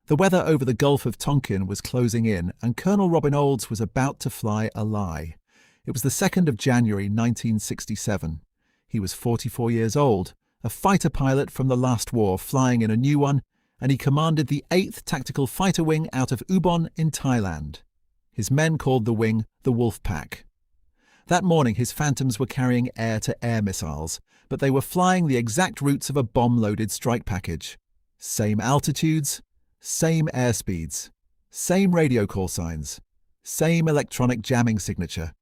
The weather over the Gulf of Tonkin was closing in, and Colonel Robin Olds was about to fly a lie. It was the 2nd of January 1967. He was 44 years old, a fighter pilot from the last war flying in a new one, and he commanded the 8th Tactical Fighter Wing out of Ubon in Thailand. His men called the wing the Wolf Pack. That morning his Phantoms were carrying air-to-air missiles, but they were flying the exact routes of a bomb-loaded strike package. Same altitudes, same airspeeds, same radio call signs, same electronic jamming signature.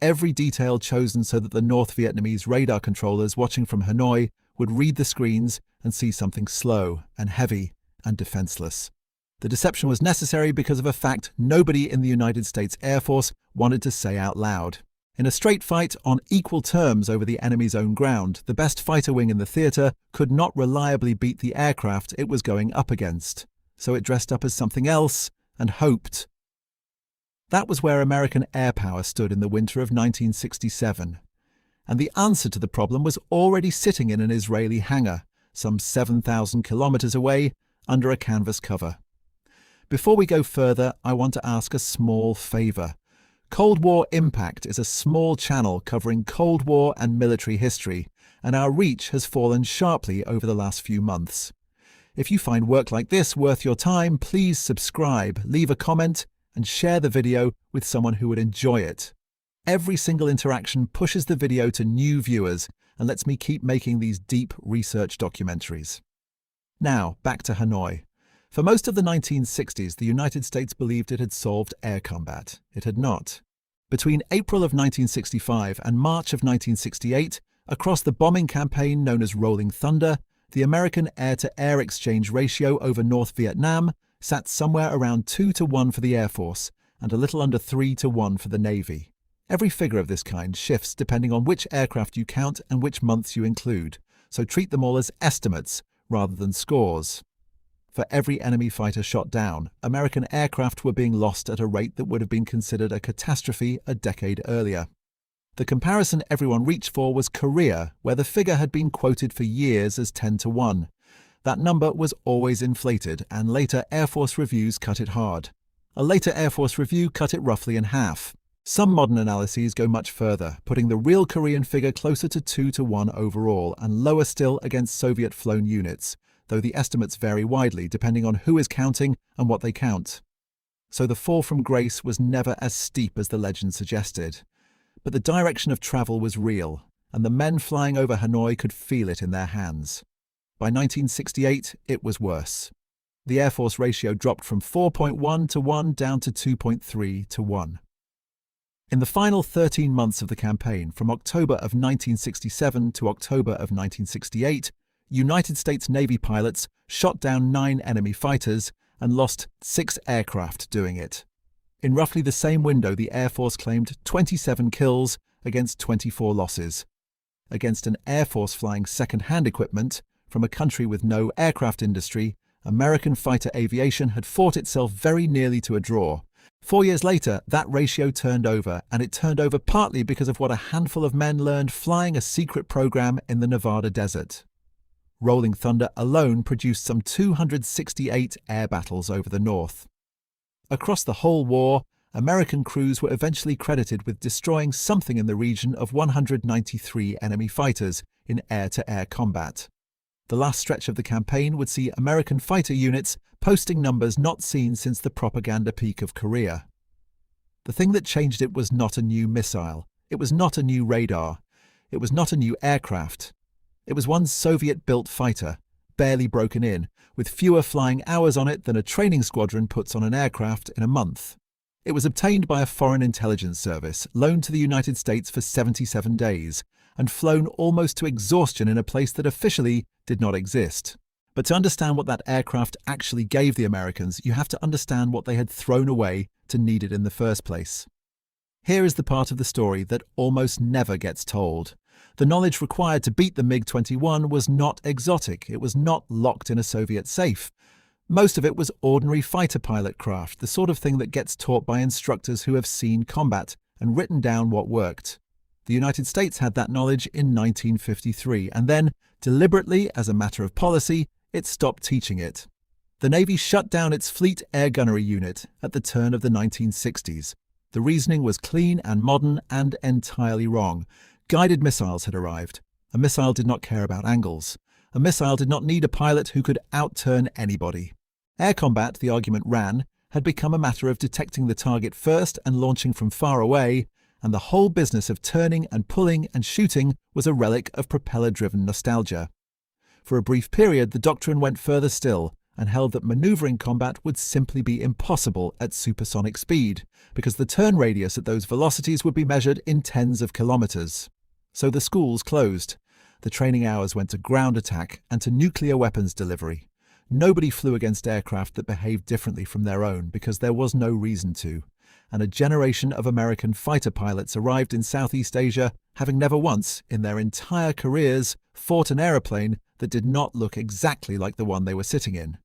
Every detail chosen so that the North Vietnamese radar controllers watching from Hanoi would read the screens and see something slow and heavy and defenseless. The deception was necessary because of a fact nobody in the United States Air Force wanted to say out loud. In a straight fight on equal terms over the enemy's own ground, the best fighter wing in the theatre could not reliably beat the aircraft it was going up against, so it dressed up as something else and hoped. That was where American air power stood in the winter of 1967. And the answer to the problem was already sitting in an Israeli hangar, some 7,000 kilometers away, under a canvas cover. Before we go further, I want to ask a small favor. Cold War Impact is a small channel covering Cold War and military history, and our reach has fallen sharply over the last few months. If you find work like this worth your time, please subscribe, leave a comment, and share the video with someone who would enjoy it. Every single interaction pushes the video to new viewers and lets me keep making these deep research documentaries. Now, back to Hanoi. For most of the 1960s, the United States believed it had solved air combat. It had not. Between April of 1965 and March of 1968, across the bombing campaign known as Rolling Thunder, the American air-to-air exchange ratio over North Vietnam sat somewhere around 2-1 for the Air Force and a little under 3-1 for the Navy. Every figure of this kind shifts depending on which aircraft you count and which months you include, so treat them all as estimates rather than scores. For every enemy fighter shot down, American aircraft were being lost at a rate that would have been considered a catastrophe a decade earlier. The comparison everyone reached for was Korea, where the figure had been quoted for years as 10-1. That number was always inflated, and later Air Force reviews cut it hard. A later Air Force review cut it roughly in half. Some modern analyses go much further, putting the real Korean figure closer to 2-1 overall and lower still against Soviet-flown units, though the estimates vary widely depending on who is counting and what they count. So the fall from grace was never as steep as the legend suggested. But the direction of travel was real, and the men flying over Hanoi could feel it in their hands. By 1968, it was worse. The Air Force ratio dropped from 4.1-1 down to 2.3-1. In the final 13 months of the campaign, from October of 1967 to October of 1968, United States Navy pilots shot down 9 enemy fighters and lost 6 aircraft doing it. In roughly the same window, the Air Force claimed 27 kills against 24 losses. Against an Air Force flying second-hand equipment from a country with no aircraft industry, American fighter aviation had fought itself very nearly to a draw. 4 years later, that ratio turned over, and it turned over partly because of what a handful of men learned flying a secret program in the Nevada desert. Rolling Thunder alone produced some 268 air battles over the North. Across the whole war, American crews were eventually credited with destroying something in the region of 193 enemy fighters in air-to-air combat. The last stretch of the campaign would see American fighter units posting numbers not seen since the propaganda peak of Korea. The thing that changed it was not a new missile. It was not a new radar. It was not a new aircraft. It was one Soviet-built fighter, barely broken in, with fewer flying hours on it than a training squadron puts on an aircraft in a month. It was obtained by a foreign intelligence service, loaned to the United States for 77 days, and flown almost to exhaustion in a place that officially did not exist. But to understand what that aircraft actually gave the Americans, you have to understand what they had thrown away to need it in the first place. Here is the part of the story that almost never gets told. The knowledge required to beat the MiG-21 was not exotic. It was not locked in a Soviet safe. Most of it was ordinary fighter pilot craft, the sort of thing that gets taught by instructors who have seen combat and written down what worked. The United States had that knowledge in 1953, and then, deliberately as a matter of policy, it stopped teaching it. The Navy shut down its Fleet Air Gunnery Unit at the turn of the 1960s. The reasoning was clean and modern and entirely wrong. Guided missiles had arrived. A missile did not care about angles. A missile did not need a pilot who could outturn anybody. Air combat, the argument ran, had become a matter of detecting the target first and launching from far away, and the whole business of turning and pulling and shooting was a relic of propeller-driven nostalgia. For a brief period, the doctrine went further still and held that maneuvering combat would simply be impossible at supersonic speed, because the turn radius at those velocities would be measured in tens of kilometers. So the schools closed. The training hours went to ground attack and to nuclear weapons delivery. Nobody flew against aircraft that behaved differently from their own because there was no reason to. And a generation of American fighter pilots arrived in Southeast Asia, having never once, in their entire careers, fought an aeroplane that did not look exactly like the one they were sitting in.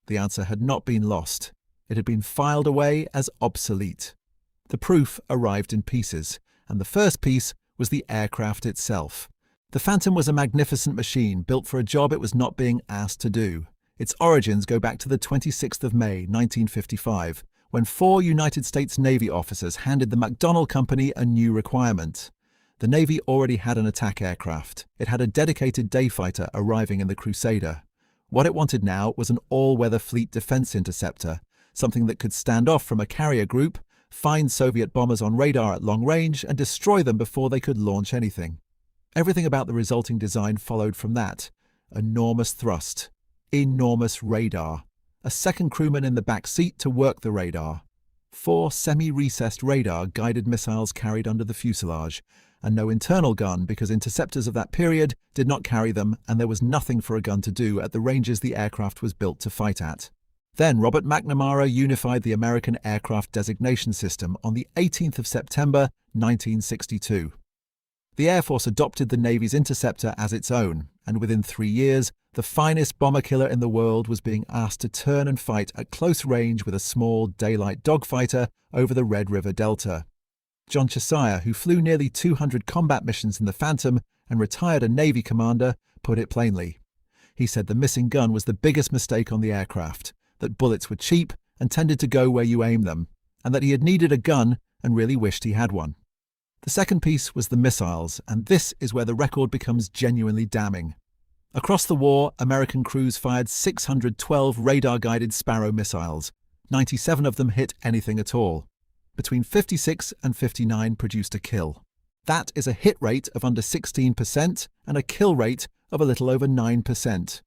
The answer had not been lost. It had been filed away as obsolete. The proof arrived in pieces, and the first piece was the aircraft itself. The Phantom was a magnificent machine built for a job it was not being asked to do. Its origins go back to the 26th of May, 1955, when 4 United States Navy officers handed the McDonnell Company a new requirement. The Navy already had an attack aircraft. It had a dedicated day fighter arriving in the Crusader. What it wanted now was an all-weather fleet defense interceptor, something that could stand off from a carrier group, find Soviet bombers on radar at long range, and destroy them before they could launch anything. Everything about the resulting design followed from that. Enormous thrust. Enormous radar. A second crewman in the back seat to work the radar. 4 semi-recessed radar-guided missiles carried under the fuselage, and no internal gun because interceptors of that period did not carry them, and there was nothing for a gun to do at the ranges the aircraft was built to fight at. Then Robert McNamara unified the American Aircraft Designation System on the 18th of September, 1962. The Air Force adopted the Navy's interceptor as its own, and within 3 years, the finest bomber killer in the world was being asked to turn and fight at close range with a small daylight dogfighter over the Red River Delta. John Cheshire, who flew nearly 200 combat missions in the Phantom and retired a Navy commander, put it plainly. He said the missing gun was the biggest mistake on the aircraft, that bullets were cheap and tended to go where you aim them, and that he had needed a gun and really wished he had one. The second piece was the missiles, and this is where the record becomes genuinely damning. Across the war, American crews fired 612 radar-guided Sparrow missiles. 97 of them hit anything at all. Between 56 and 59 produced a kill. That is a hit rate of under 16% and a kill rate of a little over 9%.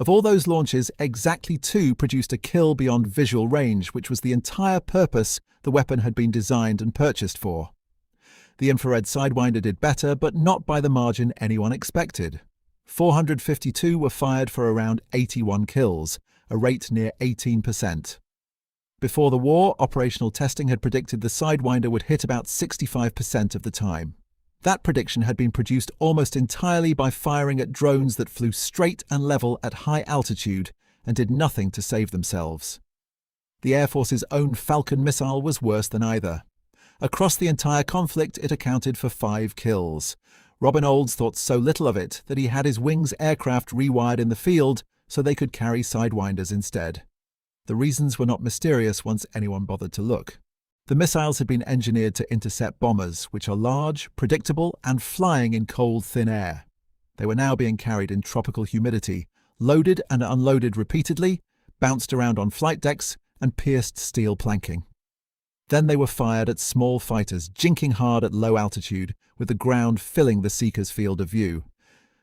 Of all those launches, exactly 2 produced a kill beyond visual range, which was the entire purpose the weapon had been designed and purchased for. The infrared Sidewinder did better, but not by the margin anyone expected. 452 were fired for around 81 kills, a rate near 18%. Before the war, operational testing had predicted the Sidewinder would hit about 65% of the time. That prediction had been produced almost entirely by firing at drones that flew straight and level at high altitude and did nothing to save themselves. The Air Force's own Falcon missile was worse than either. Across the entire conflict, it accounted for 5 kills. Robin Olds thought so little of it that he had his Wings aircraft rewired in the field so they could carry Sidewinders instead. The reasons were not mysterious once anyone bothered to look. The missiles had been engineered to intercept bombers, which are large, predictable, and flying in cold, thin air. They were now being carried in tropical humidity, loaded and unloaded repeatedly, bounced around on flight decks, and pierced steel planking. Then they were fired at small fighters, jinking hard at low altitude, with the ground filling the Seeker's field of view.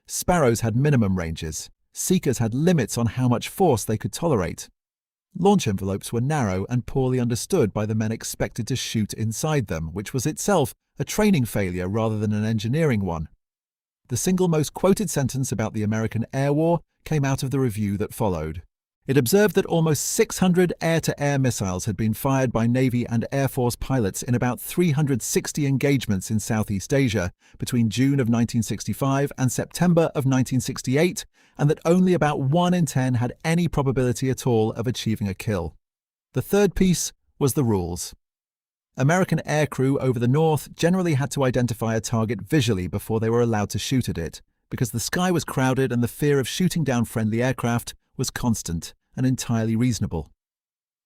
Sparrows had minimum ranges. Seekers had limits on how much force they could tolerate. Launch envelopes were narrow and poorly understood by the men expected to shoot inside them, which was itself a training failure rather than an engineering one. The single most quoted sentence about the American Air War came out of the review that followed. It observed that almost 600 air-to-air missiles had been fired by Navy and Air Force pilots in about 360 engagements in Southeast Asia between June of 1965 and September of 1968, and that only about 1 in 10 had any probability at all of achieving a kill. The third piece was the rules. American aircrew over the north generally had to identify a target visually before they were allowed to shoot at it, because the sky was crowded and the fear of shooting down friendly aircraft was constant, and entirely reasonable.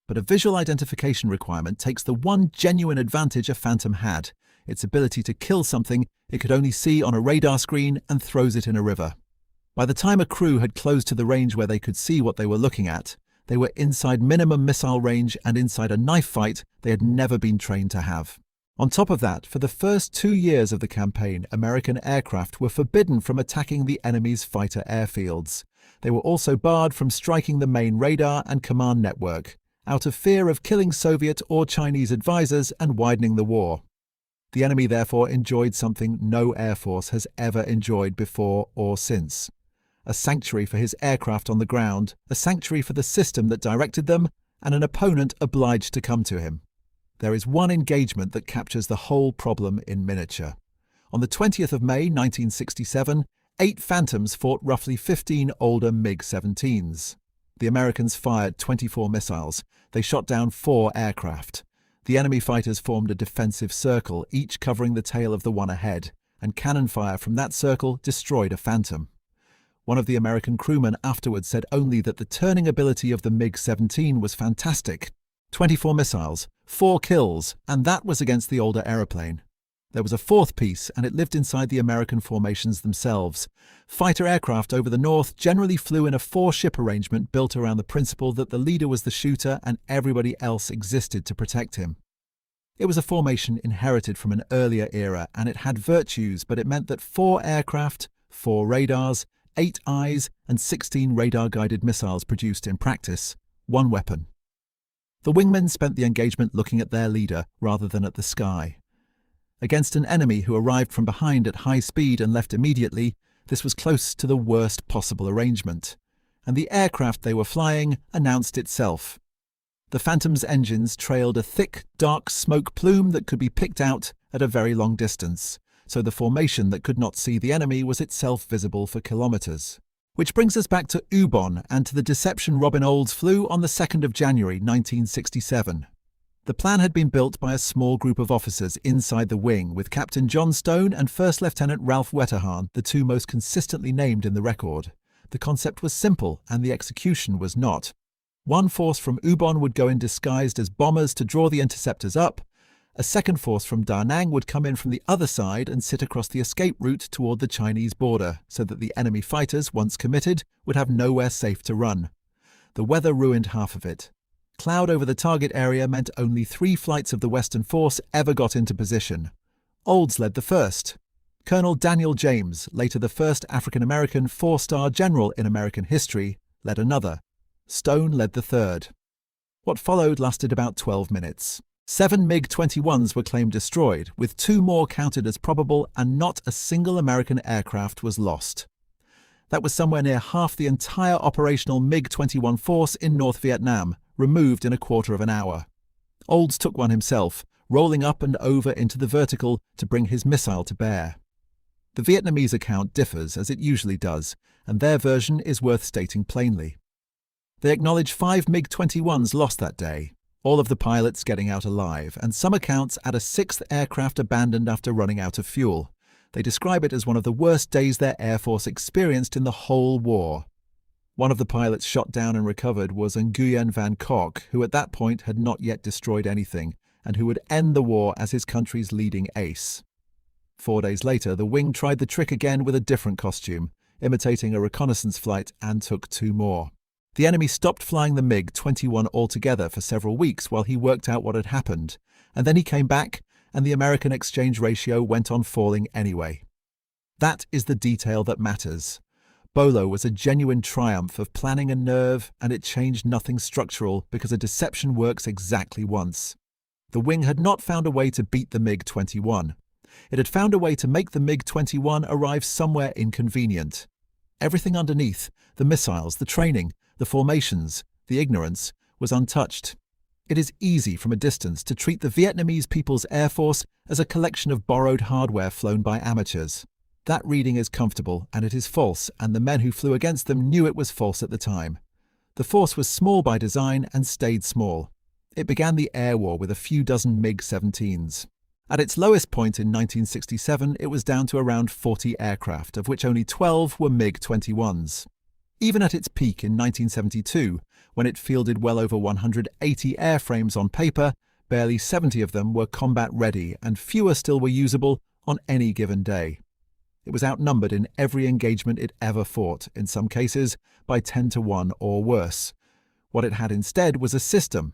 But a visual identification requirement takes the one genuine advantage a Phantom had, its ability to kill something it could only see on a radar screen and throws it in a river. By the time a crew had closed to the range where they could see what they were looking at, they were inside minimum missile range and inside a knife fight they had never been trained to have. On top of that, for the first 2 years of the campaign, American aircraft were forbidden from attacking the enemy's fighter airfields. They were also barred from striking the main radar and command network, out of fear of killing Soviet or Chinese advisors and widening the war. The enemy therefore enjoyed something no Air Force has ever enjoyed before or since. A sanctuary for his aircraft on the ground, a sanctuary for the system that directed them, and an opponent obliged to come to him. There is one engagement that captures the whole problem in miniature. On the 20th of May 1967, 8 Phantoms fought roughly 15 older MiG-17s. The Americans fired 24 missiles. They shot down 4 aircraft. The enemy fighters formed a defensive circle, each covering the tail of the one ahead, and cannon fire from that circle destroyed a Phantom. One of the American crewmen afterwards said only that the turning ability of the MiG-17 was fantastic. 24 missiles, 4 kills, and that was against the older aeroplane. There was a 4th piece, and it lived inside the American formations themselves. Fighter aircraft over the north generally flew in a 4-ship arrangement built around the principle that the leader was the shooter and everybody else existed to protect him. It was a formation inherited from an earlier era, and it had virtues, but it meant that 4 aircraft, 4 radars, 8 eyes, and 16 radar-guided missiles produced in practice 1 weapon. The wingmen spent the engagement looking at their leader rather than at the sky. Against an enemy who arrived from behind at high speed and left immediately, this was close to the worst possible arrangement, and the aircraft they were flying announced itself. The Phantom's engines trailed a thick, dark smoke plume that could be picked out at a very long distance, so the formation that could not see the enemy was itself visible for kilometers. Which brings us back to Ubon and to the deception Robin Olds flew on the 2nd of January 1967. The plan had been built by a small group of officers inside the wing, with Captain John Stone and First Lieutenant Ralph Wetterhahn, the 2 most consistently named in the record. The concept was simple, and the execution was not. One force from Ubon would go in disguised as bombers to draw the interceptors up. A second force from Da Nang would come in from the other side and sit across the escape route toward the Chinese border, so that the enemy fighters, once committed, would have nowhere safe to run. The weather ruined half of it. Cloud over the target area meant only 3 flights of the Western force ever got into position. Olds led the first. Colonel Daniel James, later the first African-American 4-star general in American history, led another. Stone led the third. What followed lasted about 12 minutes. 7 MiG-21s were claimed destroyed, with 2 more counted as probable, and not a single American aircraft was lost. That was somewhere near half the entire operational MiG-21 force in North Vietnam, removed in a quarter of an hour. Olds took one himself, rolling up and over into the vertical to bring his missile to bear. The Vietnamese account differs, as it usually does, and their version is worth stating plainly. They acknowledge 5 MiG-21s lost that day, all of the pilots getting out alive, and some accounts add a 6th aircraft abandoned after running out of fuel. They describe it as one of the worst days their Air Force experienced in the whole war. One of the pilots shot down and recovered was Nguyen Van Kok, who at that point had not yet destroyed anything, and who would end the war as his country's leading ace. 4 days later, the wing tried the trick again with a different costume, imitating a reconnaissance flight, and took 2 more. The enemy stopped flying the MiG-21 altogether for several weeks while he worked out what had happened, and then he came back, and the American exchange ratio went on falling anyway. That is the detail that matters. Bolo was a genuine triumph of planning and nerve, and it changed nothing structural because a deception works exactly once. The wing had not found a way to beat the MiG-21. It had found a way to make the MiG-21 arrive somewhere inconvenient. Everything underneath, the missiles, the training, the formations, the ignorance, was untouched. It is easy from a distance to treat the Vietnamese People's Air Force as a collection of borrowed hardware flown by amateurs. That reading is comfortable, and it is false, and the men who flew against them knew it was false at the time. The force was small by design and stayed small. It began the air war with a few dozen MiG-17s. At its lowest point in 1967, it was down to around 40 aircraft, of which only 12 were MiG-21s. Even at its peak in 1972, When it fielded well over 180 airframes on paper, barely 70 of them were combat-ready and fewer still were usable on any given day. It was outnumbered in every engagement it ever fought, in some cases by 10 to 1 or worse. What it had instead was a system.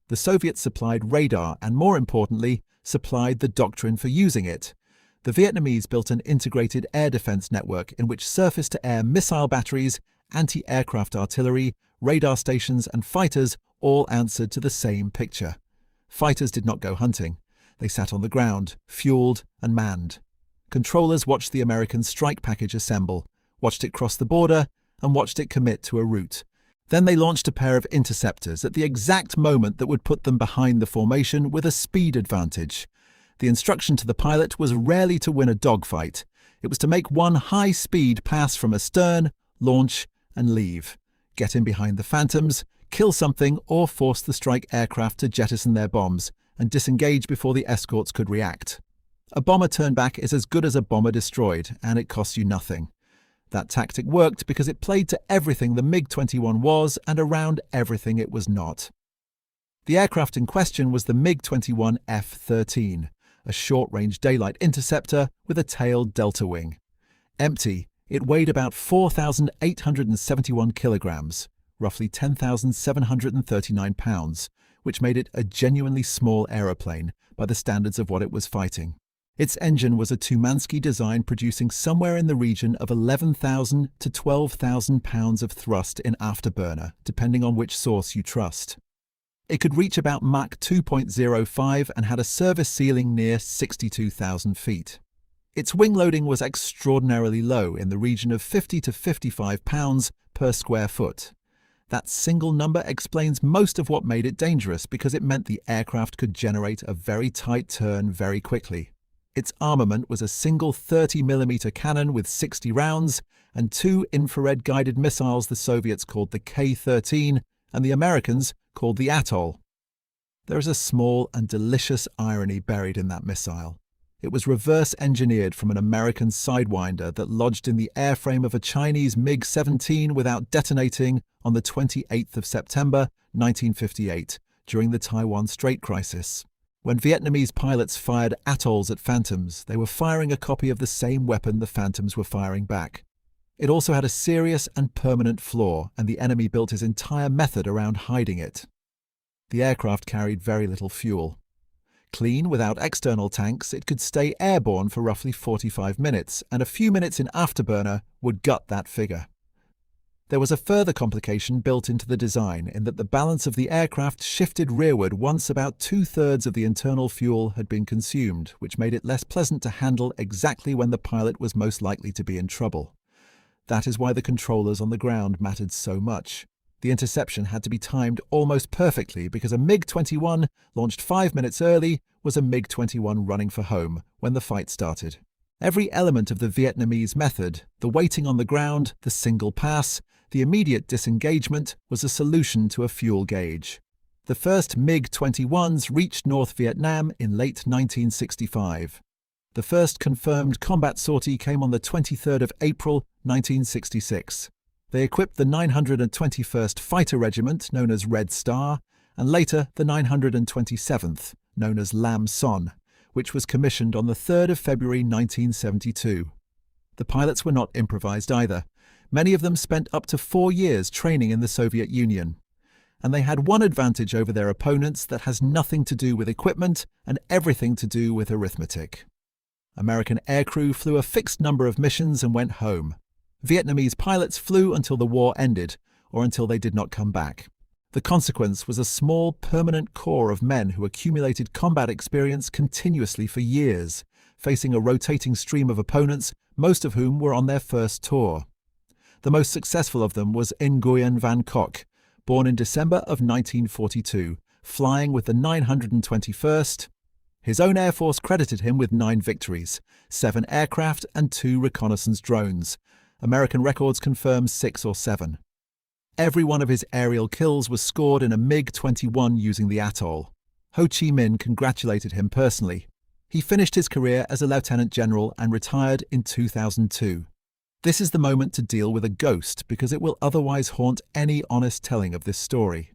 The Soviets supplied radar and, more importantly, supplied the doctrine for using it. The Vietnamese built an integrated air defense network in which surface-to-air missile batteries, anti-aircraft artillery, radar stations and fighters all answered to the same picture. Fighters did not go hunting. They sat on the ground, fueled and manned. Controllers watched the American strike package assemble, watched it cross the border, and watched it commit to a route. Then they launched a pair of interceptors at the exact moment that would put them behind the formation with a speed advantage. The instruction to the pilot was rarely to win a dogfight. It was to make one high-speed pass from astern, launch, and leave. Get in behind the Phantoms, kill something, or force the strike aircraft to jettison their bombs and disengage before the escorts could react. A bomber turned back is as good as a bomber destroyed, and it costs you nothing. That tactic worked because it played to everything the MiG-21 was and around everything it was not. The aircraft in question was the MiG-21 F-13, a short-range daylight interceptor with a tailed delta wing. Empty, it weighed about 4,871 kilograms, roughly 10,739 pounds, which made it a genuinely small aeroplane by the standards of what it was fighting. Its engine was a Tumansky design producing somewhere in the region of 11,000 to 12,000 pounds of thrust in afterburner, depending on which source you trust. It could reach about Mach 2.05 and had a service ceiling near 62,000 feet. Its wing loading was extraordinarily low, in the region of 50 to 55 pounds per square foot. That single number explains most of what made it dangerous, because it meant the aircraft could generate a very tight turn very quickly. Its armament was a single 30mm cannon with 60 rounds and two infrared-guided missiles the Soviets called the K-13 and the Americans called the Atoll. There is a small and delicious irony buried in that missile. It was reverse-engineered from an American Sidewinder that lodged in the airframe of a Chinese MiG-17 without detonating on the 28th of September 1958 during the Taiwan Strait crisis. When Vietnamese pilots fired atolls at Phantoms, they were firing a copy of the same weapon the Phantoms were firing back. It also had a serious and permanent flaw, and the enemy built his entire method around hiding it. The aircraft carried very little fuel. Clean, without external tanks, it could stay airborne for roughly 45 minutes, and a few minutes in afterburner would gut that figure. There was a further complication built into the design, in that the balance of the aircraft shifted rearward once about 2/3 of the internal fuel had been consumed, which made it less pleasant to handle exactly when the pilot was most likely to be in trouble. That is why the controllers on the ground mattered so much. The interception had to be timed almost perfectly, because a MiG-21 launched 5 minutes early was a MiG-21 running for home when the fight started. Every element of the Vietnamese method, the waiting on the ground, the single pass, the immediate disengagement, was a solution to a fuel gauge. The first MiG-21s reached North Vietnam in late 1965. The first confirmed combat sortie came on the 23rd of April 1966. They equipped the 921st Fighter Regiment, known as Red Star, and later the 927th, known as Lam Son, which was commissioned on the 3rd of February 1972. The pilots were not improvised either. Many of them spent up to 4 years training in the Soviet Union. And they had one advantage over their opponents that has nothing to do with equipment and everything to do with arithmetic. American aircrew flew a fixed number of missions and went home. Vietnamese pilots flew until the war ended, or until they did not come back. The consequence was a small, permanent core of men who accumulated combat experience continuously for years, facing a rotating stream of opponents, most of whom were on their first tour. The most successful of them was Nguyen Van Kock, born in December of 1942, flying with the 921st. His own Air Force credited him with 9 victories, 7 aircraft and 2 reconnaissance drones. American records confirm 6 or 7. Every one of his aerial kills was scored in a MiG-21 using the Atoll. Ho Chi Minh congratulated him personally. He finished his career as a lieutenant general and retired in 2002. This is the moment to deal with a ghost because it will otherwise haunt any honest telling of this story.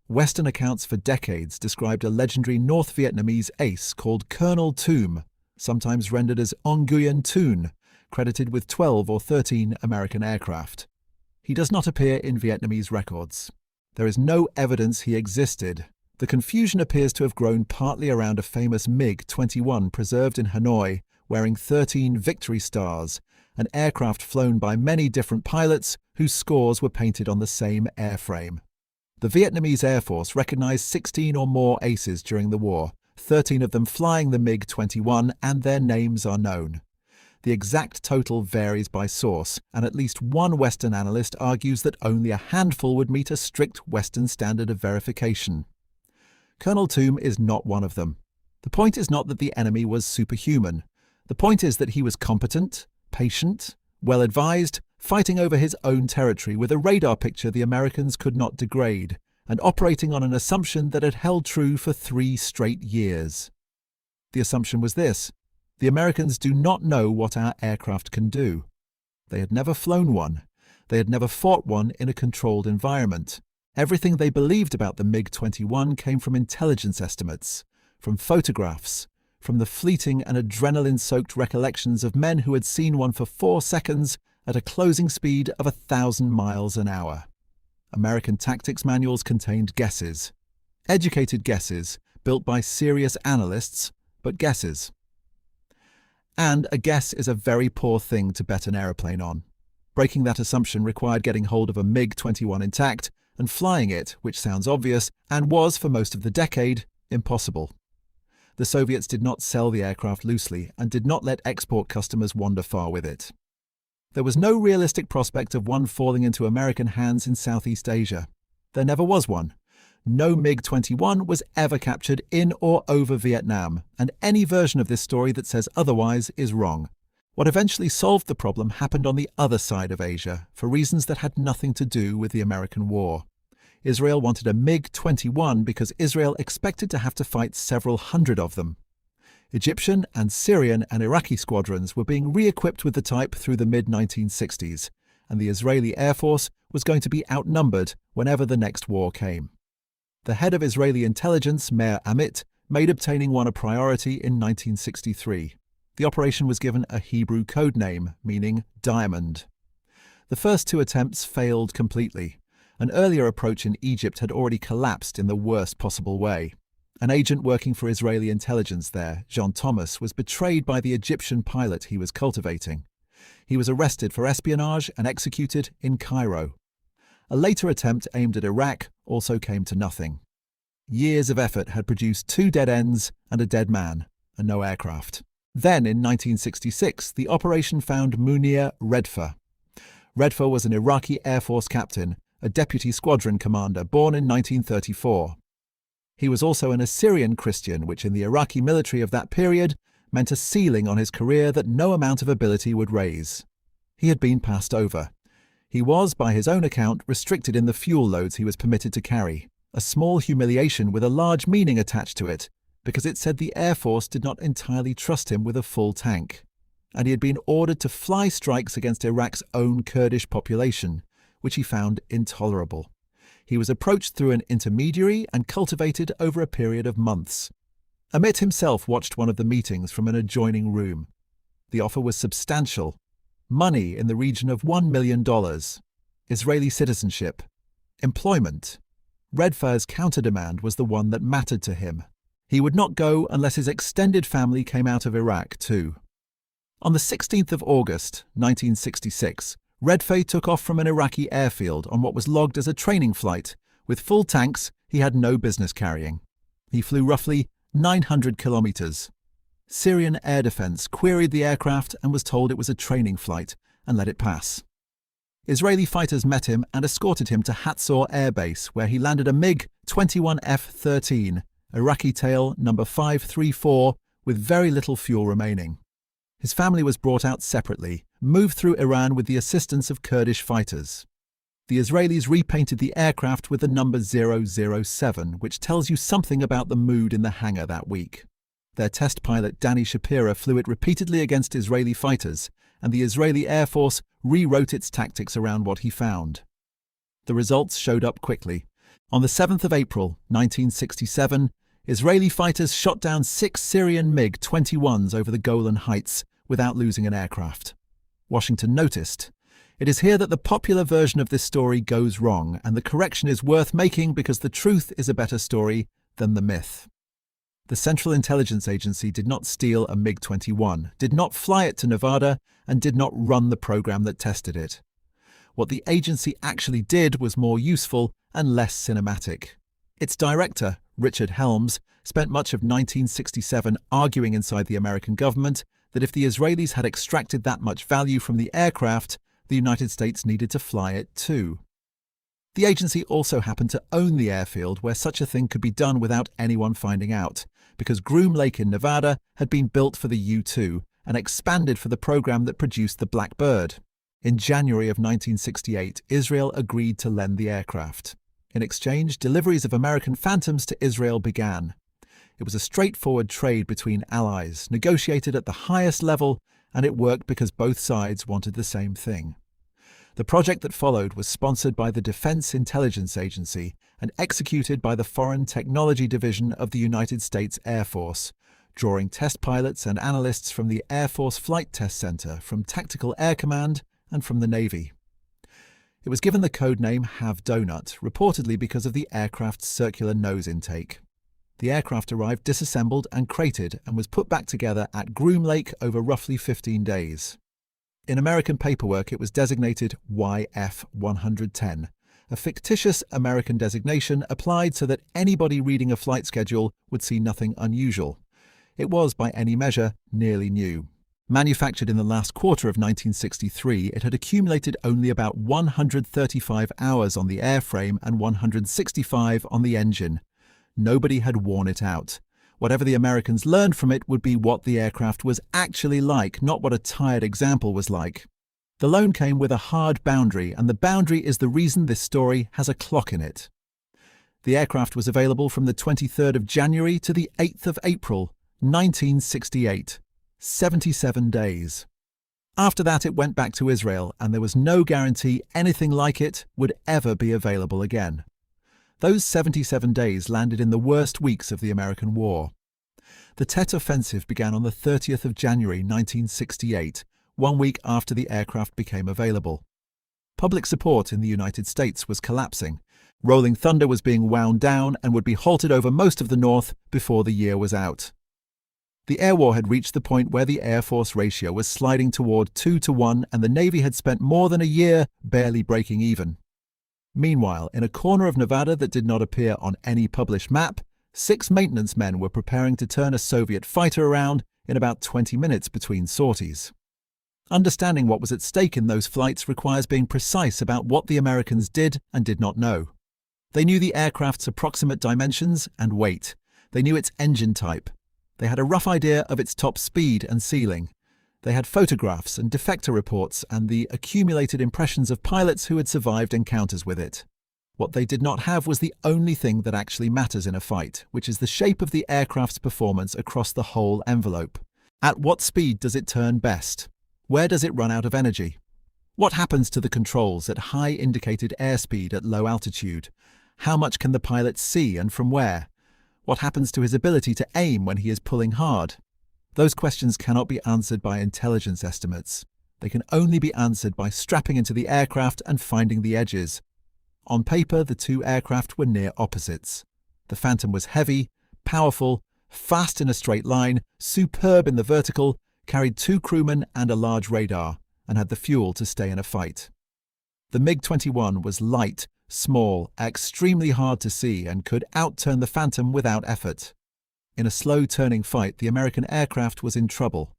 Western accounts for decades described a legendary North Vietnamese ace called Colonel Toom, sometimes rendered as Nguyen Toon, credited with 12 or 13 American aircraft. He does not appear in Vietnamese records. There is no evidence he existed. The confusion appears to have grown partly around a famous MiG-21 preserved in Hanoi, wearing 13 victory stars, an aircraft flown by many different pilots whose scores were painted on the same airframe. The Vietnamese Air Force recognized 16 or more aces during the war, 13 of them flying the MiG-21, and their names are known. The exact total varies by source, and at least one Western analyst argues that only a handful would meet a strict Western standard of verification. Colonel Toom is not one of them. The point is not that the enemy was superhuman. The point is that he was competent, patient, well-advised, fighting over his own territory with a radar picture the Americans could not degrade, and operating on an assumption that had held true for 3 straight years. The assumption was this: the Americans do not know what our aircraft can do. They had never flown one. They had never fought one in a controlled environment. Everything they believed about the MiG-21 came from intelligence estimates, from photographs, from the fleeting and adrenaline-soaked recollections of men who had seen one for 4 seconds at a closing speed of 1,000 miles an hour. American tactics manuals contained guesses. Educated guesses, built by serious analysts, but guesses. And a guess is a very poor thing to bet an aeroplane on. Breaking that assumption required getting hold of a MiG-21 intact and flying it, which sounds obvious, and was for most of the decade, impossible. The Soviets did not sell the aircraft loosely and did not let export customers wander far with it. There was no realistic prospect of one falling into American hands in Southeast Asia. There never was one. No MiG-21 was ever captured in or over Vietnam, and any version of this story that says otherwise is wrong. What eventually solved the problem happened on the other side of Asia, for reasons that had nothing to do with the American war. Israel wanted a MiG-21 because Israel expected to have to fight several hundred of them. Egyptian and Syrian and Iraqi squadrons were being re-equipped with the type through the mid-1960s, and the Israeli Air Force was going to be outnumbered whenever the next war came. The head of Israeli intelligence, Meir Amit, made obtaining one a priority in 1963. The operation was given a Hebrew code name, meaning diamond. The first 2 attempts failed completely. An earlier approach in Egypt had already collapsed in the worst possible way. An agent working for Israeli intelligence there, Jean Thomas, was betrayed by the Egyptian pilot he was cultivating. He was arrested for espionage and executed in Cairo. A later attempt aimed at Iraq also came to nothing. Years of effort had produced 2 dead ends and a dead man, and no aircraft. Then, in 1966, the operation found Munir Redfa. Redfa was an Iraqi Air Force captain, a deputy squadron commander, born in 1934. He was also an Assyrian Christian, which in the Iraqi military of that period meant a ceiling on his career that no amount of ability would raise. He had been passed over. He was, by his own account, restricted in the fuel loads he was permitted to carry, a small humiliation with a large meaning attached to it, because it said the Air Force did not entirely trust him with a full tank. And he had been ordered to fly strikes against Iraq's own Kurdish population, which he found intolerable. He was approached through an intermediary and cultivated over a period of months. Amit himself watched one of the meetings from an adjoining room. The offer was substantial. Money in the region of $1 million. Israeli citizenship. Employment. Redfa's counter-demand was the one that mattered to him. He would not go unless his extended family came out of Iraq too. On the 16th of August, 1966, Redfa took off from an Iraqi airfield on what was logged as a training flight. With full tanks, he had no business carrying. He flew roughly 900 kilometers. Syrian Air Defense queried the aircraft and was told it was a training flight and let it pass. Israeli fighters met him and escorted him to Hatzor Air Base, where he landed a MiG-21F-13, Iraqi tail number 534, with very little fuel remaining. His family was brought out separately, moved through Iran with the assistance of Kurdish fighters. The Israelis repainted the aircraft with the number 007, which tells you something about the mood in the hangar that week. Their test pilot Danny Shapira flew it repeatedly against Israeli fighters, and the Israeli Air Force rewrote its tactics around what he found. The results showed up quickly. On the 7th of April, 1967, Israeli fighters shot down 6 Syrian MiG-21s over the Golan Heights without losing an aircraft. Washington noticed. It is here that the popular version of this story goes wrong, and the correction is worth making because the truth is a better story than the myth. The Central Intelligence Agency did not steal a MiG-21, did not fly it to Nevada, and did not run the program that tested it. What the agency actually did was more useful and less cinematic. Its director, Richard Helms, spent much of 1967 arguing inside the American government that if the Israelis had extracted that much value from the aircraft, the United States needed to fly it too. The agency also happened to own the airfield where such a thing could be done without anyone finding out, because Groom Lake in Nevada had been built for the U-2 and expanded for the program that produced the Blackbird. In January of 1968, Israel agreed to lend the aircraft. In exchange, deliveries of American Phantoms to Israel began. It was a straightforward trade between allies, negotiated at the highest level, and it worked because both sides wanted the same thing. The project that followed was sponsored by the Defense Intelligence Agency and executed by the Foreign Technology Division of the United States Air Force, drawing test pilots and analysts from the Air Force Flight Test Center, from Tactical Air Command, and from the Navy. It was given the code name Have Doughnut, reportedly because of the aircraft's circular nose intake. The aircraft arrived disassembled and crated and was put back together at Groom Lake over roughly 15 days. In American paperwork, it was designated YF-110, a fictitious American designation applied so that anybody reading a flight schedule would see nothing unusual. It was, by any measure, nearly new. Manufactured in the last quarter of 1963, it had accumulated only about 135 hours on the airframe and 165 on the engine. Nobody had worn it out. Whatever the Americans learned from it would be what the aircraft was actually like, not what a tired example was like. The loan came with a hard boundary, and the boundary is the reason this story has a clock in it. The aircraft was available from the 23rd of January to the 8th of April, 1968. 77 days. After that, it went back to Israel, and there was no guarantee anything like it would ever be available again. Those 77 days landed in the worst weeks of the American war. The Tet Offensive began on the 30th of January 1968, 1 week after the aircraft became available. Public support in the United States was collapsing. Rolling Thunder was being wound down and would be halted over most of the North before the year was out. The air war had reached the point where the Air Force ratio was sliding toward 2-to-1, and the Navy had spent more than a year barely breaking even. Meanwhile, in a corner of Nevada that did not appear on any published map, 6 maintenance men were preparing to turn a Soviet fighter around in about 20 minutes between sorties. Understanding what was at stake in those flights requires being precise about what the Americans did and did not know. They knew the aircraft's approximate dimensions and weight. They knew its engine type. They had a rough idea of its top speed and ceiling. They had photographs and defector reports and the accumulated impressions of pilots who had survived encounters with it. What they did not have was the only thing that actually matters in a fight, which is the shape of the aircraft's performance across the whole envelope. At what speed does it turn best? Where does it run out of energy? What happens to the controls at high indicated airspeed at low altitude? How much can the pilot see and from where? What happens to his ability to aim when he is pulling hard? Those questions cannot be answered by intelligence estimates. They can only be answered by strapping into the aircraft and finding the edges. On paper, the two aircraft were near opposites. The Phantom was heavy, powerful, fast in a straight line, superb in the vertical, carried 2 crewmen and a large radar, and had the fuel to stay in a fight. The MiG-21 was light, small, extremely hard to see, and could outturn the Phantom without effort. In a slow-turning fight, the American aircraft was in trouble.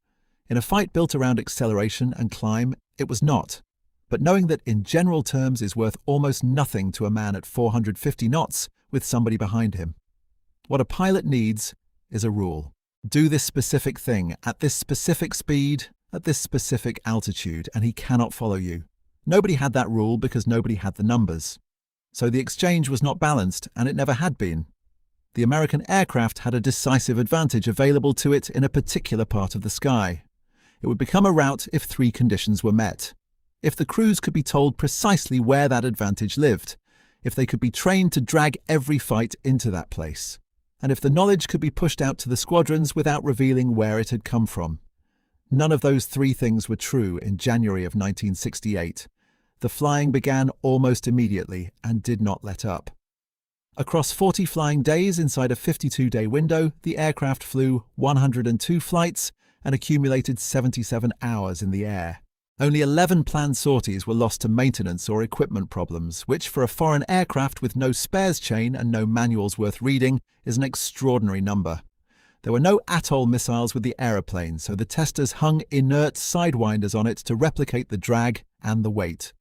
In a fight built around acceleration and climb, it was not. But knowing that in general terms is worth almost nothing to a man at 450 knots with somebody behind him. What a pilot needs is a rule. Do this specific thing, at this specific speed, at this specific altitude, and he cannot follow you. Nobody had that rule because nobody had the numbers. So the exchange was not balanced, and it never had been. The American aircraft had a decisive advantage available to it in a particular part of the sky. It would become a rout if three conditions were met. If the crews could be told precisely where that advantage lived, if they could be trained to drag every fight into that place, and if the knowledge could be pushed out to the squadrons without revealing where it had come from. None of those three things were true in January of 1968. The flying began almost immediately and did not let up. Across 40 flying days inside a 52-day window, the aircraft flew 102 flights and accumulated 77 hours in the air. Only 11 planned sorties were lost to maintenance or equipment problems, which for a foreign aircraft with no spares chain and no manuals worth reading is an extraordinary number. There were no atoll missiles with the aeroplane, so the testers hung inert sidewinders on it to replicate the drag and the weight.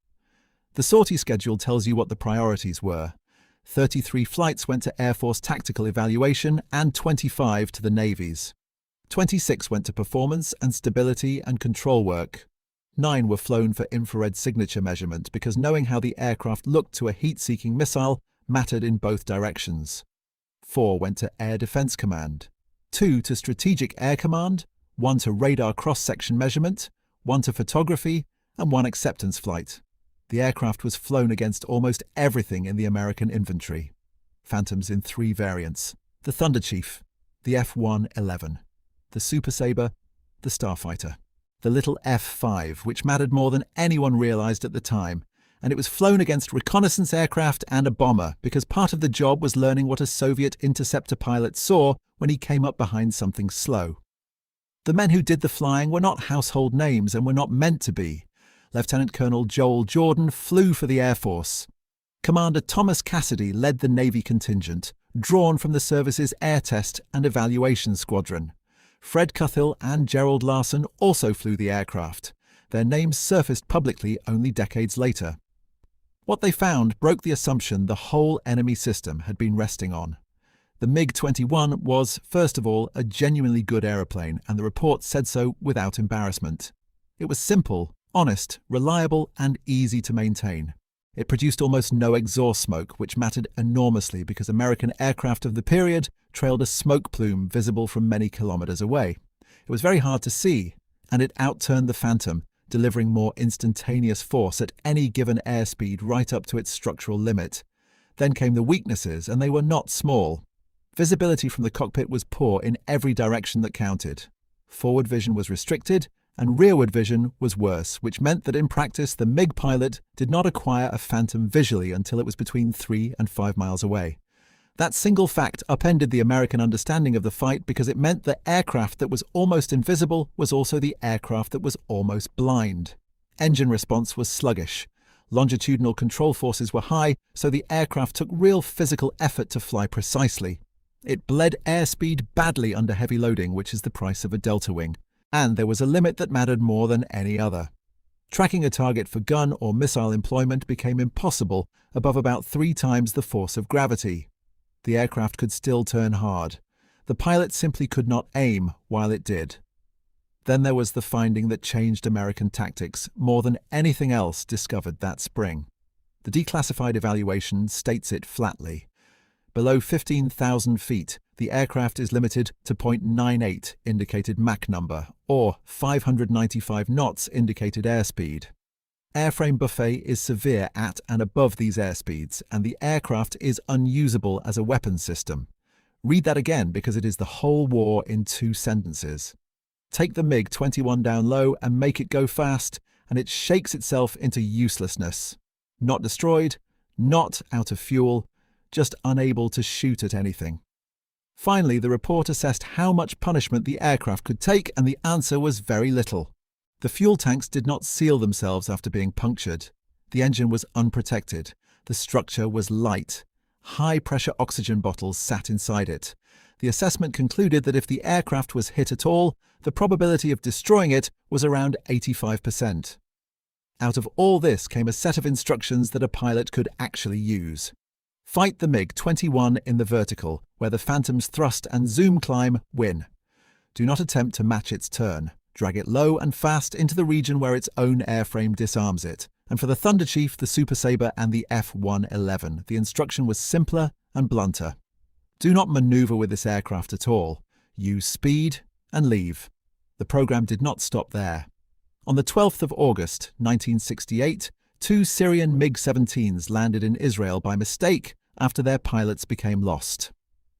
The sortie schedule tells you what the priorities were. 33 flights went to Air Force tactical evaluation and 25 to the Navy's. 26 went to performance and stability and control work. 9 were flown for infrared signature measurement because knowing how the aircraft looked to a heat-seeking missile mattered in both directions. 4 went to Air Defense Command. 2 to Strategic Air Command, 1 to radar cross-section measurement, 1 to photography, and 1 acceptance flight. The aircraft was flown against almost everything in the American infantry. Phantoms in 3 variants: the Thunder Chief, the F-111, the Super Sabre, the Starfighter, the little F-5, which mattered more than anyone realized at the time, and it was flown against reconnaissance aircraft and a bomber because part of the job was learning what a Soviet interceptor pilot saw when he came up behind something slow. The men who did the flying were not household names and were not meant to be. Lieutenant Colonel Joel Jordan flew for the Air Force. Commander Thomas Cassidy led the Navy contingent, drawn from the service's Air Test and Evaluation Squadron. Fred Cuthill and Gerald Larson also flew the aircraft. Their names surfaced publicly only decades later. What they found broke the assumption the whole enemy system had been resting on. The MiG-21 was, first of all, a genuinely good aeroplane, and the report said so without embarrassment. It was simple, honest, reliable, and easy to maintain. It produced almost no exhaust smoke, which mattered enormously because American aircraft of the period trailed a smoke plume visible from many kilometers away. It was very hard to see, and it outturned the Phantom, delivering more instantaneous force at any given airspeed right up to its structural limit. Then came the weaknesses, and they were not small. Visibility from the cockpit was poor in every direction that counted. Forward vision was restricted, and rearward vision was worse, which meant that in practice the MiG pilot did not acquire a Phantom visually until it was between 3 and 5 miles away. That single fact upended the American understanding of the fight because it meant the aircraft that was almost invisible was also the aircraft that was almost blind. Engine response was sluggish. Longitudinal control forces were high, so the aircraft took real physical effort to fly precisely. It bled airspeed badly under heavy loading, which is the price of a delta wing. And there was a limit that mattered more than any other. Tracking a target for gun or missile employment became impossible above about 3 times the force of gravity. The aircraft could still turn hard. The pilot simply could not aim while it did. Then there was the finding that changed American tactics more than anything else discovered that spring. The declassified evaluation states it flatly. Below 15,000 feet, the aircraft is limited to 0.98 indicated Mach number, or 595 knots indicated airspeed. Airframe buffet is severe at and above these airspeeds, and the aircraft is unusable as a weapon system. Read that again because it is the whole war in 2 sentences. Take the MiG-21 down low and make it go fast, and it shakes itself into uselessness. Not destroyed, not out of fuel, just unable to shoot at anything. Finally, the report assessed how much punishment the aircraft could take, and the answer was very little. The fuel tanks did not seal themselves after being punctured. The engine was unprotected. The structure was light. High-pressure oxygen bottles sat inside it. The assessment concluded that if the aircraft was hit at all, the probability of destroying it was around 85%. Out of all this came a set of instructions that a pilot could actually use. Fight the MiG-21 in the vertical, where the Phantom's thrust and zoom climb win. Do not attempt to match its turn. Drag it low and fast into the region where its own airframe disarms it. And for the Thunder Chief, the Super Sabre and the F-111, the instruction was simpler and blunter. Do not maneuver with this aircraft at all. Use speed and leave. The program did not stop there. On the 12th of August, 1968, 2 Syrian MiG-17s landed in Israel by mistake after their pilots became lost.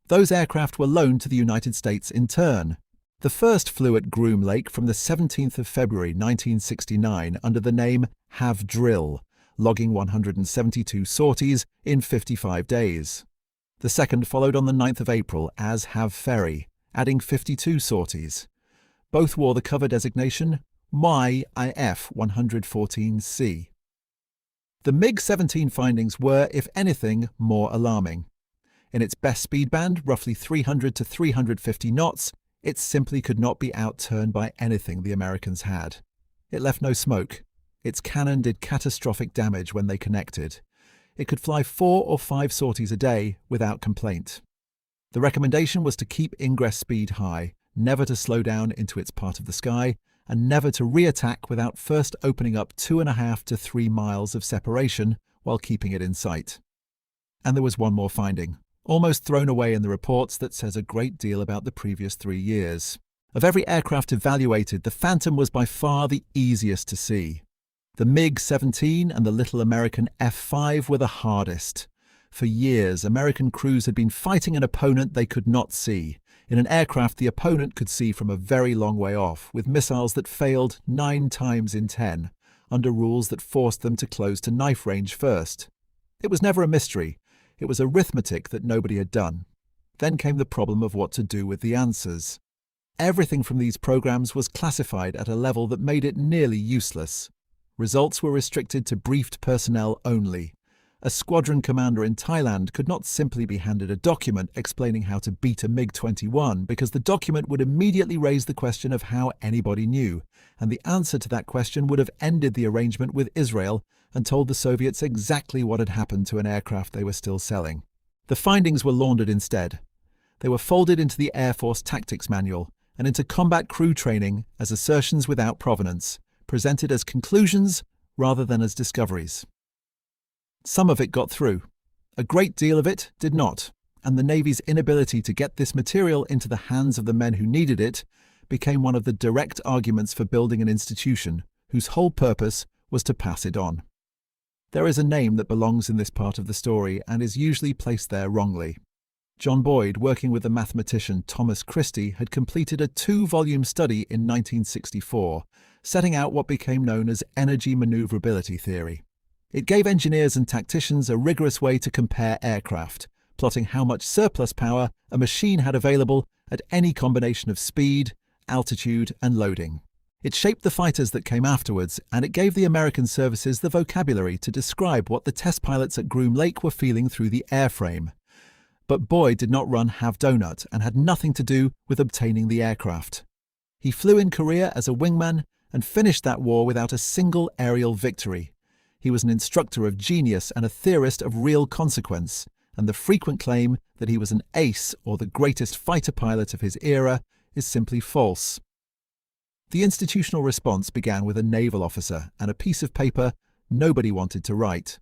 Those aircraft were loaned to the United States in turn. The first flew at Groom Lake from the 17th of February 1969 under the name Have Drill, logging 172 sorties in 55 days. The second followed on the 9th of April as Have Ferry, adding 52 sorties. Both wore the cover designation YIF 114C. The MiG-17 findings were, if anything, more alarming. In its best speed band, roughly 300 to 350 knots, it simply could not be outturned by anything the Americans had. It left no smoke. Its cannon did catastrophic damage when they connected. It could fly 4 or 5 sorties a day without complaint. The recommendation was to keep ingress speed high, never to slow down into its part of the sky, and never to re-attack without first opening up 2.5 to 3 miles of separation while keeping it in sight. And there was one more finding, almost thrown away in the reports, that says a great deal about the previous 3 years. Of every aircraft evaluated, the Phantom was by far the easiest to see. The MiG-17 and the little American F-5 were the hardest. For years, American crews had been fighting an opponent they could not see, in an aircraft the opponent could see from a very long way off, with missiles that failed 9 times in 10, under rules that forced them to close to knife range first. It was never a mystery. It was arithmetic that nobody had done. Then came the problem of what to do with the answers. Everything from these programs was classified at a level that made it nearly useless. Results were restricted to briefed personnel only. A squadron commander in Thailand could not simply be handed a document explaining how to beat a MiG-21, because the document would immediately raise the question of how anybody knew, and the answer to that question would have ended the arrangement with Israel and told the Soviets exactly what had happened to an aircraft they were still selling. The findings were laundered instead. They were folded into the Air Force Tactics Manual and into combat crew training as assertions without provenance, presented as conclusions rather than as discoveries. Some of it got through. A great deal of it did not, and the Navy's inability to get this material into the hands of the men who needed it became one of the direct arguments for building an institution whose whole purpose was to pass it on. There is a name that belongs in this part of the story and is usually placed there wrongly. John Boyd, working with the mathematician Thomas Christie, had completed a 2-volume study in 1964, setting out what became known as energy maneuverability theory. It gave engineers and tacticians a rigorous way to compare aircraft, plotting how much surplus power a machine had available at any combination of speed, altitude, and loading. It shaped the fighters that came afterwards, and it gave the American services the vocabulary to describe what the test pilots at Groom Lake were feeling through the airframe. But Boyd did not run Have Doughnut and had nothing to do with obtaining the aircraft. He flew in Korea as a wingman and finished that war without a single aerial victory. He was an instructor of genius and a theorist of real consequence, and the frequent claim that he was an ace or the greatest fighter pilot of his era is simply false. The institutional response began with a naval officer and a piece of paper nobody wanted to write.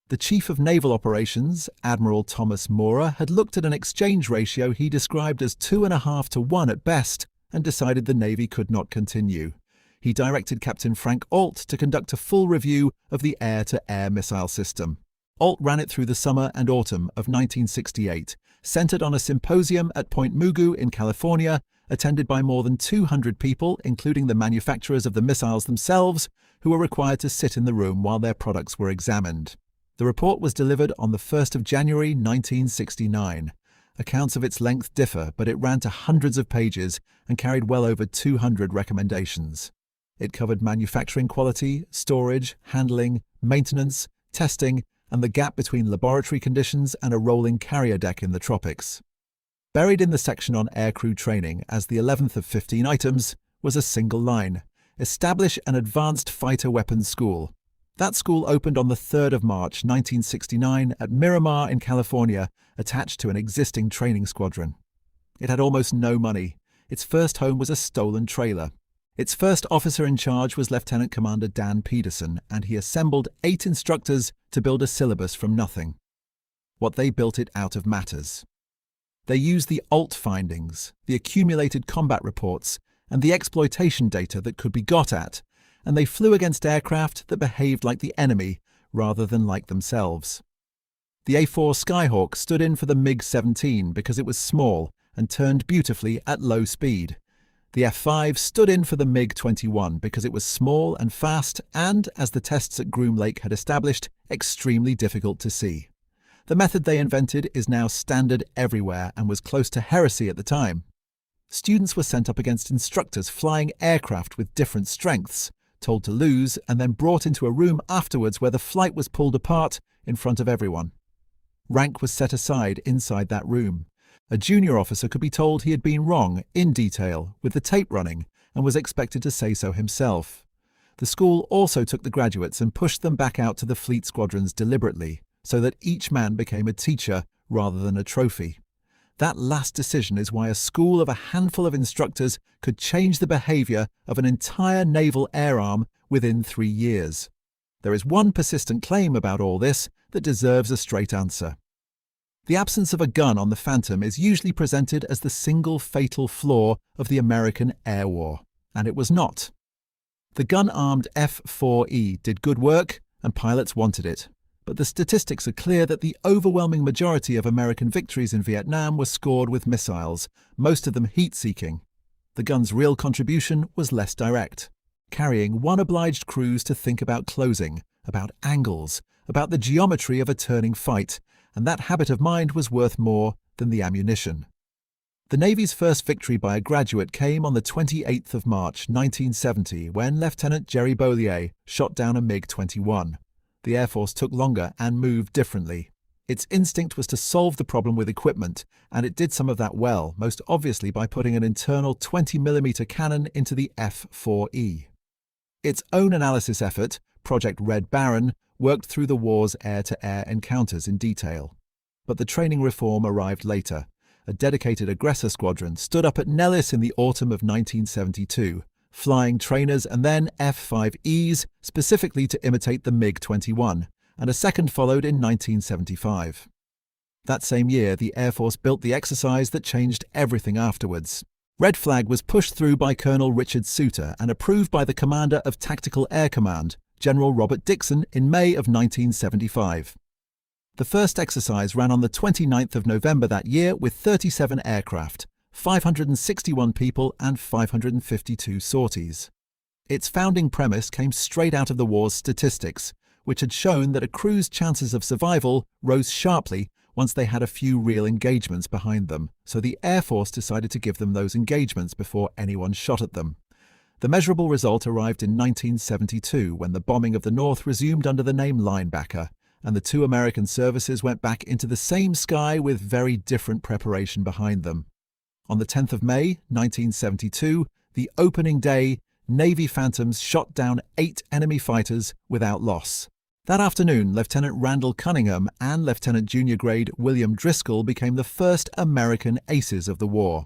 The Chief of Naval Operations, Admiral Thomas Moorer, had looked at an exchange ratio he described as 2.5 to 1 at best and decided the Navy could not continue. He directed Captain Frank Ault to conduct a full review of the air-to-air missile system. Ault ran it through the summer and autumn of 1968, centered on a symposium at Point Mugu in California, attended by more than 200 people, including the manufacturers of the missiles themselves, who were required to sit in the room while their products were examined. The report was delivered on the 1st of January 1969. Accounts of its length differ, but it ran to hundreds of pages and carried well over 200 recommendations. It covered manufacturing quality, storage, handling, maintenance, testing, and the gap between laboratory conditions and a rolling carrier deck in the tropics. Buried in the section on aircrew training as the 11th of 15 items was a single line: establish an advanced fighter weapons school. That school opened on the 3rd of March 1969 at Miramar in California, attached to an existing training squadron. It had almost no money. Its first home was a stolen trailer. Its first officer in charge was Lieutenant Commander Dan Peterson, and he assembled 8 instructors to build a syllabus from nothing. What they built it out of matters. They used the Ault findings, the accumulated combat reports, and the exploitation data that could be got at, and they flew against aircraft that behaved like the enemy rather than like themselves. The A-4 Skyhawk stood in for the MiG-17 because it was small and turned beautifully at low speed. The F-5 stood in for the MiG-21 because it was small and fast and, as the tests at Groom Lake had established, extremely difficult to see. The method they invented is now standard everywhere and was close to heresy at the time. Students were sent up against instructors flying aircraft with different strengths, told to lose, and then brought into a room afterwards where the flight was pulled apart in front of everyone. Rank was set aside inside that room. A junior officer could be told he had been wrong in detail with the tape running and was expected to say so himself. The school also took the graduates and pushed them back out to the fleet squadrons deliberately, so that each man became a teacher rather than a trophy. That last decision is why a school of a handful of instructors could change the behaviour of an entire naval air arm within 3 years. There is one persistent claim about all this that deserves a straight answer. The absence of a gun on the Phantom is usually presented as the single fatal flaw of the American air war, and it was not. The gun-armed F-4E did good work, and pilots wanted it. But the statistics are clear that the overwhelming majority of American victories in Vietnam were scored with missiles, most of them heat-seeking. The gun's real contribution was less direct. Carrying one obliged crews to think about closing, about angles, about the geometry of a turning fight, and that habit of mind was worth more than the ammunition. The Navy's first victory by a graduate came on the 28th of March 1970 when Lieutenant Jerry Beaulieu shot down a MiG-21. The Air Force took longer and moved differently. Its instinct was to solve the problem with equipment, and it did some of that well, most obviously by putting an internal 20mm cannon into the F-4E. Its own analysis effort, Project Red Baron, worked through the war's air-to-air encounters in detail. But the training reform arrived later. A dedicated aggressor squadron stood up at Nellis in the autumn of 1972, flying trainers and then F-5Es specifically to imitate the MiG-21, and a second followed in 1975. That same year, the Air Force built the exercise that changed everything afterwards. Red Flag was pushed through by Colonel Richard Souter and approved by the Commander of Tactical Air Command, General Robert Dixon, in May of 1975. The first exercise ran on the 29th of November that year with 37 aircraft, 561 people and 552 sorties. Its founding premise came straight out of the war's statistics, which had shown that a crew's chances of survival rose sharply once they had a few real engagements behind them, so the Air Force decided to give them those engagements before anyone shot at them. The measurable result arrived in 1972 when the bombing of the North resumed under the name Linebacker, and the two American services went back into the same sky with very different preparation behind them. On the 10th of May, 1972, the opening day, Navy Phantoms shot down 8 enemy fighters without loss. That afternoon, Lieutenant Randall Cunningham and Lieutenant Junior Grade William Driscoll became the first American aces of the war.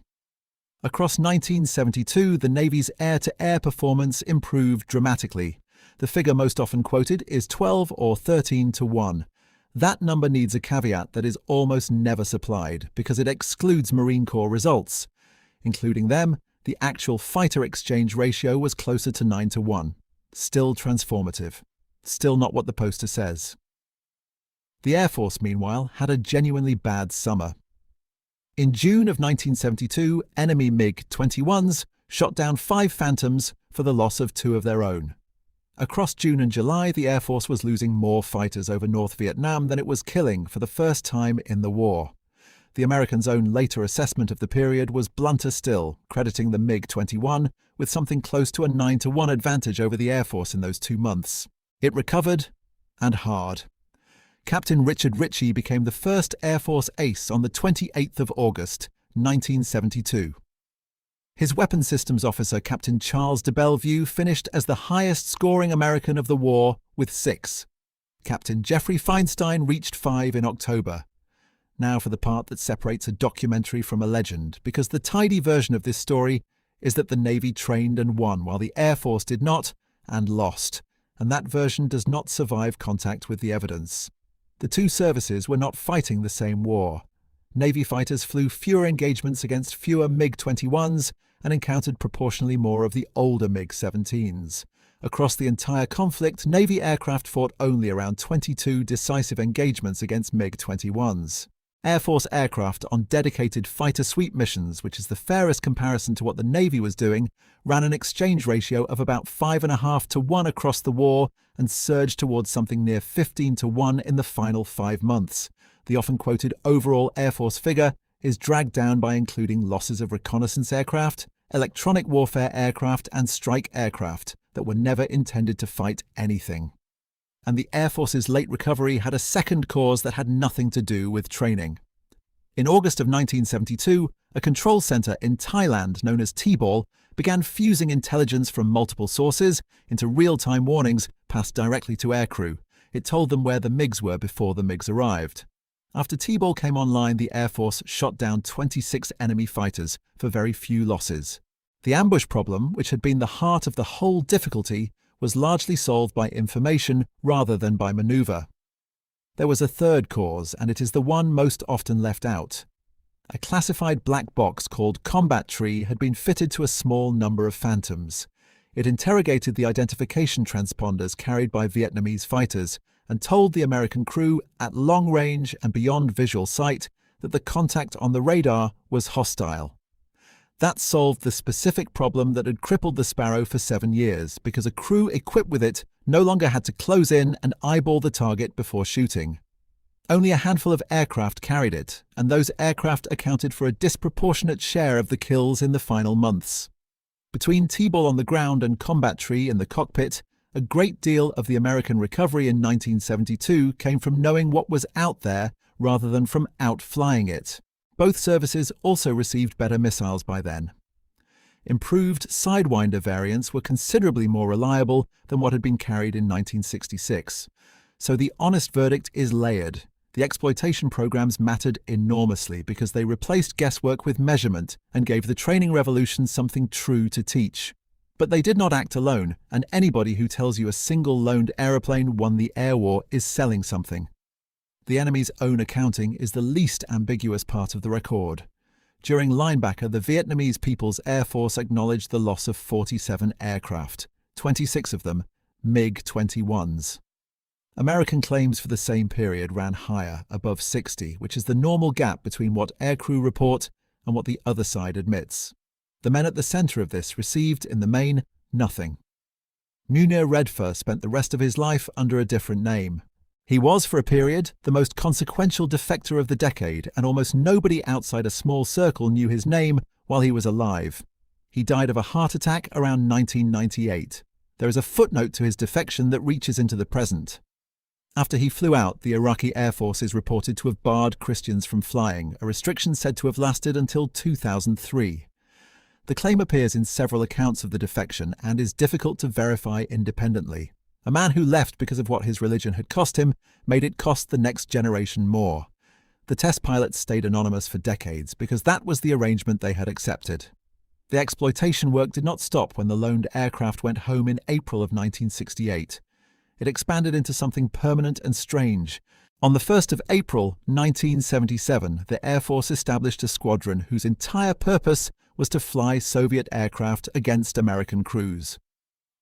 Across 1972, the Navy's air-to-air performance improved dramatically. The figure most often quoted is 12 or 13 to 1. That number needs a caveat that is almost never supplied because it excludes Marine Corps results. Including them, the actual fighter exchange ratio was closer to 9 to 1. Still transformative. Still not what the poster says. The Air Force, meanwhile, had a genuinely bad summer. In June of 1972, enemy MiG-21s shot down 5 Phantoms for the loss of 2 of their own. Across June and July, the Air Force was losing more fighters over North Vietnam than it was killing for the first time in the war. The Americans' own later assessment of the period was blunter still, crediting the MiG-21 with something close to a 9 to 1 advantage over the Air Force in those 2 months. It recovered, and hard. Captain Richard Ritchie became the first Air Force ace on the 28th of August, 1972. His weapons systems officer, Captain Charles de Bellevue, finished as the highest-scoring American of the war with 6. Captain Jeffrey Feinstein reached 5 in October. Now for the part that separates a documentary from a legend, because the tidy version of this story is that the Navy trained and won while the Air Force did not and lost, and that version does not survive contact with the evidence. The two services were not fighting the same war. Navy fighters flew fewer engagements against fewer MiG-21s and encountered proportionally more of the older MiG-17s. Across the entire conflict, Navy aircraft fought only around 22 decisive engagements against MiG-21s. Air Force aircraft on dedicated fighter sweep missions, which is the fairest comparison to what the Navy was doing, ran an exchange ratio of about 5.5 to 1 across the war and surged towards something near 15 to 1 in the final 5 months. The often quoted overall Air Force figure is dragged down by including losses of reconnaissance aircraft, electronic warfare aircraft and strike aircraft that were never intended to fight anything. And the Air Force's late recovery had a second cause that had nothing to do with training. In August of 1972, a control center in Thailand known as T-Ball began fusing intelligence from multiple sources into real-time warnings passed directly to aircrew. It told them where the MiGs were before the MiGs arrived. After T-Ball came online, the Air Force shot down 26 enemy fighters for very few losses. The ambush problem, which had been the heart of the whole difficulty, was largely solved by information rather than by maneuver. There was a third cause, and it is the one most often left out. A classified black box called Combat Tree had been fitted to a small number of Phantoms. It interrogated the identification transponders carried by Vietnamese fighters and told the American crew, at long range and beyond visual sight, that the contact on the radar was hostile. That solved the specific problem that had crippled the Sparrow for 7 years, because a crew equipped with it no longer had to close in and eyeball the target before shooting. Only a handful of aircraft carried it, and those aircraft accounted for a disproportionate share of the kills in the final months. Between T-Ball on the ground and Combat Tree in the cockpit, a great deal of the American recovery in 1972 came from knowing what was out there rather than from outflying it. Both services also received better missiles by then. Improved Sidewinder variants were considerably more reliable than what had been carried in 1966. So the honest verdict is layered. The exploitation programs mattered enormously because they replaced guesswork with measurement and gave the training revolution something true to teach. But they did not act alone, and anybody who tells you a single loaned aeroplane won the air war is selling something. The enemy's own accounting is the least ambiguous part of the record. During Linebacker, the Vietnamese People's Air Force acknowledged the loss of 47 aircraft, 26 of them MiG-21s. American claims for the same period ran higher, above 60, which is the normal gap between what aircrew report and what the other side admits. The men at the center of this received, in the main, nothing. Munir Redfa spent the rest of his life under a different name. He was, for a period, the most consequential defector of the decade, and almost nobody outside a small circle knew his name while he was alive. He died of a heart attack around 1998. There is a footnote to his defection that reaches into the present. After he flew out, the Iraqi Air Force is reported to have barred Christians from flying, a restriction said to have lasted until 2003. The claim appears in several accounts of the defection and is difficult to verify independently. A man who left because of what his religion had cost him made it cost the next generation more. The test pilots stayed anonymous for decades because that was the arrangement they had accepted. The exploitation work did not stop when the loaned aircraft went home in April of 1968. It expanded into something permanent and strange. On the 1st of April 1977, the Air Force established a squadron whose entire purpose was to fly Soviet aircraft against American crews.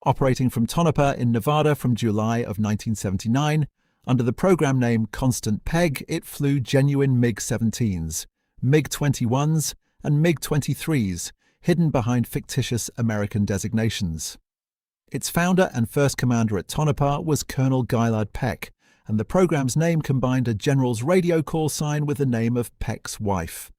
Operating from Tonopah in Nevada from July of 1979, under the program name Constant Peg, it flew genuine MiG-17s, MiG-21s, and MiG-23s, hidden behind fictitious American designations. Its founder and first commander at Tonopah was Colonel Gilad Peck, and the program's name combined a general's radio call sign with the name of Peck's wife.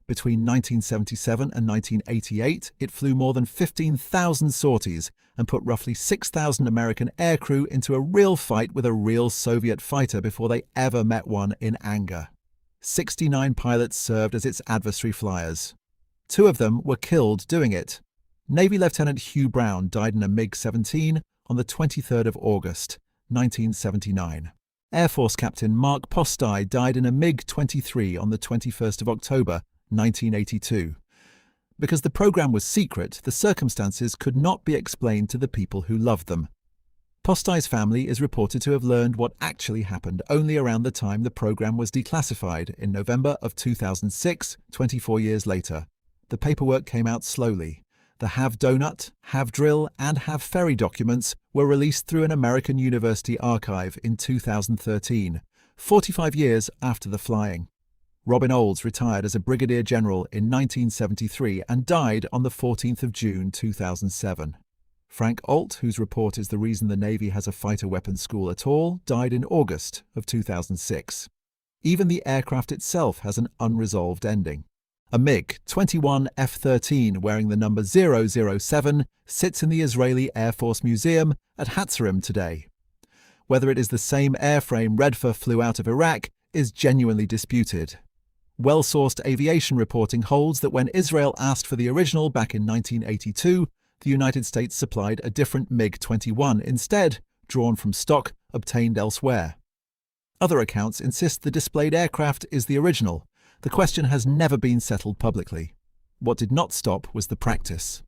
Between 1977 and 1988, it flew more than 15,000 sorties and put roughly 6,000 American aircrew into a real fight with a real Soviet fighter before they ever met one in anger. 69 pilots served as its adversary flyers. 2 of them were killed doing it. Navy Lieutenant Hugh Brown died in a MiG-17 on the 23rd of August, 1979. Air Force Captain Mark Postai died in a MiG-23 on the 21st of October, 1982. Because the program was secret, the circumstances could not be explained to the people who loved them. Postai's family is reported to have learned what actually happened only around the time the program was declassified in November of 2006, 24 years later. The paperwork came out slowly. The Have Doughnut, Have Drill, and Have Ferry documents were released through an American university archive in 2013, 45 years after the flying. Robin Olds retired as a brigadier general in 1973 and died on the 14th of June 2007. Frank Ault, whose report is the reason the Navy has a fighter weapons school at all, died in August of 2006. Even the aircraft itself has an unresolved ending. A MiG-21 F-13 wearing the number 007 sits in the Israeli Air Force Museum at Hatzerim today. Whether it is the same airframe Redfa flew out of Iraq is genuinely disputed. Well-sourced aviation reporting holds that when Israel asked for the original back in 1982, the United States supplied a different MiG-21 instead, drawn from stock obtained elsewhere. Other accounts insist the displayed aircraft is the original. The question has never been settled publicly. What did not stop was the practice.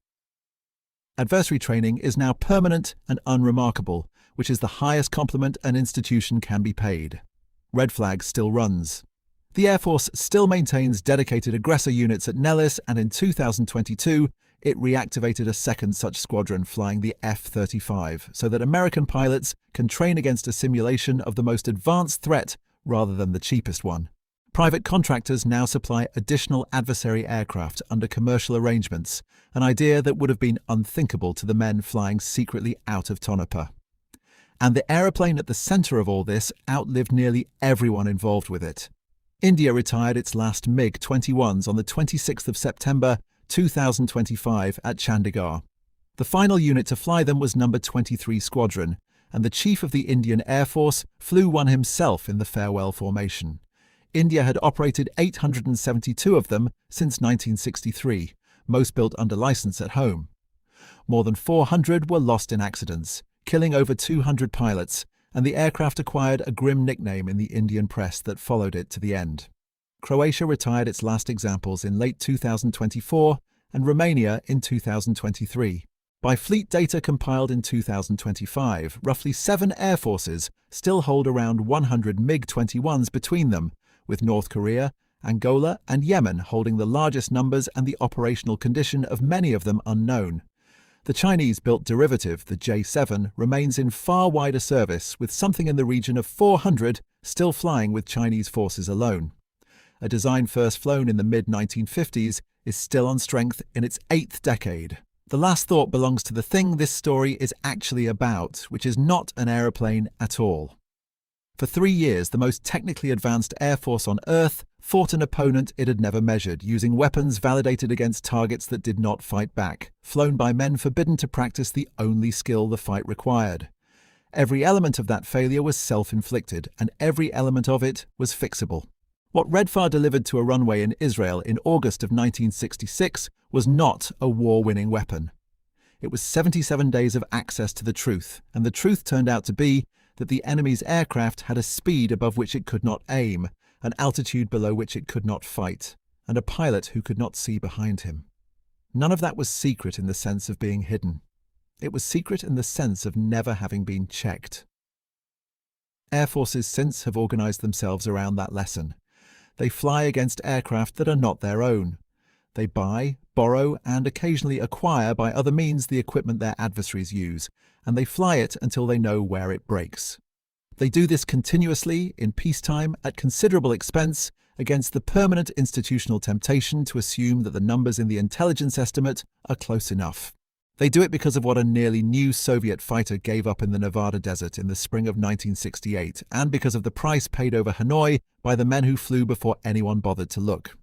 Adversary training is now permanent and unremarkable, which is the highest compliment an institution can be paid. Red Flag still runs. The Air Force still maintains dedicated aggressor units at Nellis, and in 2022, it reactivated a second such squadron flying the F-35 so that American pilots can train against a simulation of the most advanced threat rather than the cheapest one. Private contractors now supply additional adversary aircraft under commercial arrangements, an idea that would have been unthinkable to the men flying secretly out of Tonopah. And the aeroplane at the centre of all this outlived nearly everyone involved with it. India retired its last MiG-21s on the 26th of September 2025 at Chandigarh. The final unit to fly them was No. 23 Squadron, and the Chief of the Indian Air Force flew one himself in the farewell formation. India had operated 872 of them since 1963, most built under license at home. More than 400 were lost in accidents, killing over 200 pilots, and the aircraft acquired a grim nickname in the Indian press that followed it to the end. Croatia retired its last examples in late 2024 and Romania in 2023. By fleet data compiled in 2025, roughly 7 air forces still hold around 100 MiG-21s between them, with North Korea, Angola and Yemen holding the largest numbers and the operational condition of many of them unknown. The Chinese-built derivative, the J-7, remains in far wider service, with something in the region of 400 still flying with Chinese forces alone. A design first flown in the mid-1950s is still on strength in its 8th decade. The last thought belongs to the thing this story is actually about, which is not an aeroplane at all. For 3 years, the most technically advanced air force on Earth fought an opponent it had never measured, using weapons validated against targets that did not fight back, flown by men forbidden to practice the only skill the fight required. Every element of that failure was self-inflicted, and every element of it was fixable. What Redfa delivered to a runway in Israel in August of 1966 was not a war-winning weapon. It was 77 days of access to the truth, and the truth turned out to be that the enemy's aircraft had a speed above which it could not aim, an altitude below which it could not fight, and a pilot who could not see behind him. None of that was secret in the sense of being hidden. It was secret in the sense of never having been checked. Air forces since have organized themselves around that lesson. They fly against aircraft that are not their own. They buy, borrow, and occasionally acquire by other means the equipment their adversaries use, and they fly it until they know where it breaks. They do this continuously, in peacetime, at considerable expense, against the permanent institutional temptation to assume that the numbers in the intelligence estimate are close enough. They do it because of what a nearly new Soviet fighter gave up in the Nevada desert in the spring of 1968, and because of the price paid over Hanoi by the men who flew before anyone bothered to look.